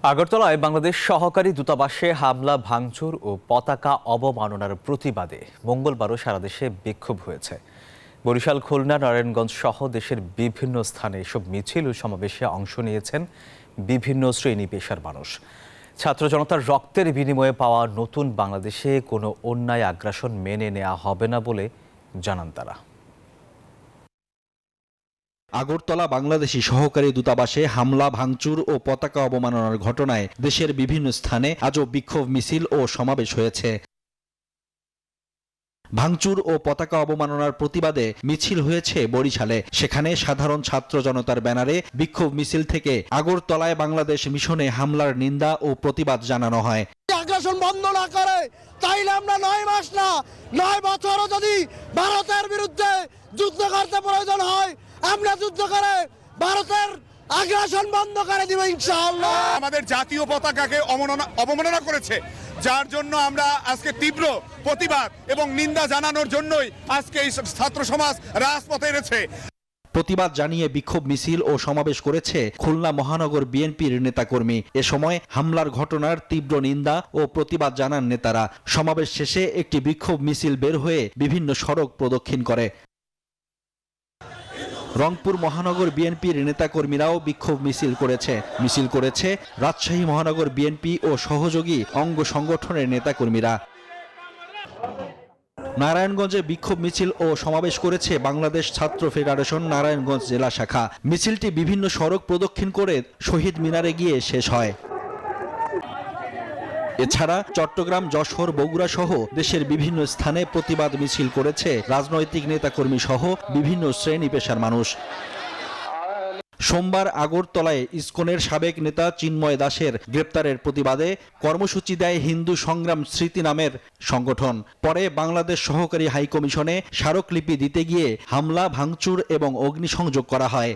আগরতলায় বাংলাদেশ সহকারী দূতাবাসে হামলা ভাঙচুর ও পতাকা অবমাননার প্রতিবাদে মঙ্গলবারও সারা দেশে বিক্ষোভ হয়েছে। বরিশাল, খুলনা, নারায়ণগঞ্জ সহ দেশের বিভিন্ন স্থানে এসব মিছিল ও সমাবেশে অংশ নিয়েছেন বিভিন্ন শ্রেণী পেশার মানুষ। ছাত্র জনতার রক্তের বিনিময়ে পাওয়া নতুন বাংলাদেশে কোনো অন্যায় আগ্রাসন মেনে নেওয়া হবে না বলে জানান তারা। আগরতলা বাংলাদেশি সহকারী দূতাবাসে হামলা, ভাঙচুর ও পতাকা অবমাননার ঘটনায় দেশের বিভিন্ন স্থানে আজও বিক্ষোভ মিছিল ও সমাবেশ হয়েছে। ভাঙচুর ও পতাকা অবমাননার প্রতিবাদে মিছিল হয়েছে বরিশালে। সেখানে সাধারণ ছাত্র জনতার ব্যানারে বিক্ষোভ মিছিল থেকে আগরতলায় বাংলাদেশ মিশনে হামলার নিন্দা ও প্রতিবাদ জানানো হয়। আগ্রাসন বন্ধ না করে তাইলে আমরা 9 মাস না 9 বছরও যদি ভারতের বিরুদ্ধে যুদ্ধ করতে প্রয়োজন হয়, আমরা যুদ্ধ করে ভারতের আগ্রাসন বন্ধ করে দিব ইনশাআল্লাহ। আমাদের জাতীয় পতাকাকে অবমাননা করেছে, যার জন্য আমরা আজকে তীব্র প্রতিবাদ এবং নিন্দা জানানোর জন্যই আজকে এই ছাত্র সমাজ রাজপথে এনেছে। প্রতিবাদ জানিয়ে বিক্ষোভ মিছিল ও সমাবেশ করেছে খুলনা মহানগর বিএনপির নেতাকর্মী। এ সময় হামলার ঘটনার তীব্র নিন্দা ও প্রতিবাদ জানান নেতারা। সমাবেশ শেষে একটি বিক্ষোভ মিছিল বের হয়ে বিভিন্ন সড়ক প্রদক্ষিণ করে। রংপুর মহানগর বিএনপির নেতাকর্মীরাও বিক্ষোভ মিছিল করেছে রাজশাহী মহানগর বিএনপি ও সহযোগী অঙ্গ সংগঠনের নেতাকর্মীরা। নারায়ণগঞ্জে বিক্ষোভ মিছিল ও সমাবেশ করেছে বাংলাদেশ ছাত্র ফেডারেশন নারায়ণগঞ্জ জেলা শাখা। মিছিলটি বিভিন্ন সড়ক প্রদক্ষিণ করে শহীদ মিনারে গিয়ে শেষ হয়। এছাড়া চট্টগ্রাম, যশোর, বগুড়া সহ দেশের বিভিন্ন স্থানে প্রতিবাদ মিছিল করেছে রাজনৈতিক নেতাকর্মী সহ বিভিন্ন শ্রেণী পেশার মানুষ। সোমবার আগরতলায় ইসকনের সাবেক নেতা চিন্ময় দাসের গ্রেপ্তারের প্রতিবাদে কর্মসূচি দেয় হিন্দু সংগ্রাম স্মৃতি নামের সংগঠন। পরে বাংলাদেশ সহকারী হাইকমিশনে স্মারকলিপি দিতে গিয়ে হামলা, ভাঙচুর এবং অগ্নিসংযোগ করা হয়।